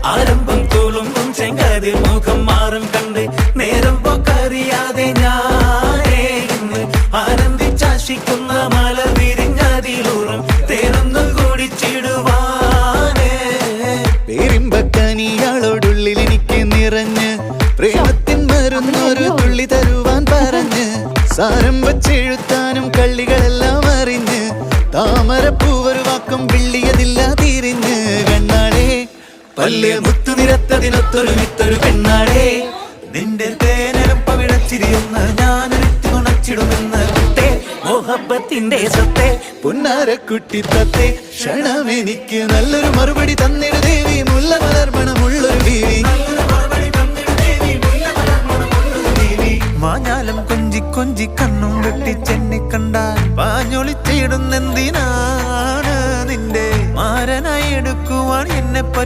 ആരംഭം തോളുമ്പും ചെങ്കതിർ മുഖം മാറും കണ്ട് നേരം പോക്കറിയാതെ ഞാനേ ഇന്ന് ആനന്ദിച്ചാശിക്കുന്ന മല വിരിഞ്ഞതിലൂറും തേനൊന്നും കുടിച്ചിടുവാനേ. പേരിമ്പക്കനിയാളോടുള്ളിൽ എനിക്ക് നിറഞ്ഞ് പ്രേമത്തിൻ മരുന്നൊരു തുള്ളി തരുവാൻ പറഞ്ഞ് സാരം വച്ചെഴുത്താനും കള്ളികളെല്ലാം അറിഞ്ഞ് താമരപ്പൂവൊരു വാക്കും വിള്ളിയതില്ല തിരിഞ്ഞ് കണ്ണാളെ പല്ല് മുത്തു നിരത്തതിനൊത്തൊരു വിത്തൊരു പെണ്ണാടേ നിന്റെ തേനരം പവിഴച്ചിരിയൊന്ന് ഞാനൊരുത്തി ഉണച്ചിടുമെന്ന് കുട്ടേ മോഹബത്തിന്റെ സത്തേ പുന്നാരക്കുട്ടി തത്തേ ക്ഷണമെനിക്ക് നല്ലൊരു മറുപടി തന്നിട ദേവി മുല്ല മലർമണമുള്ളൊരു ബീവി മാഞ്ഞാലം കൊഞ്ചി കൊഞ്ചി കണ്ണും വെട്ടിച്ചെന്നെ കണ്ടാൽ പാഞ്ഞൊളിച്ചിടുന്നെന്തിനാണ് നിന്റെ മാരനായി എടുക്കുവാൻ എന്നെ പറ്റി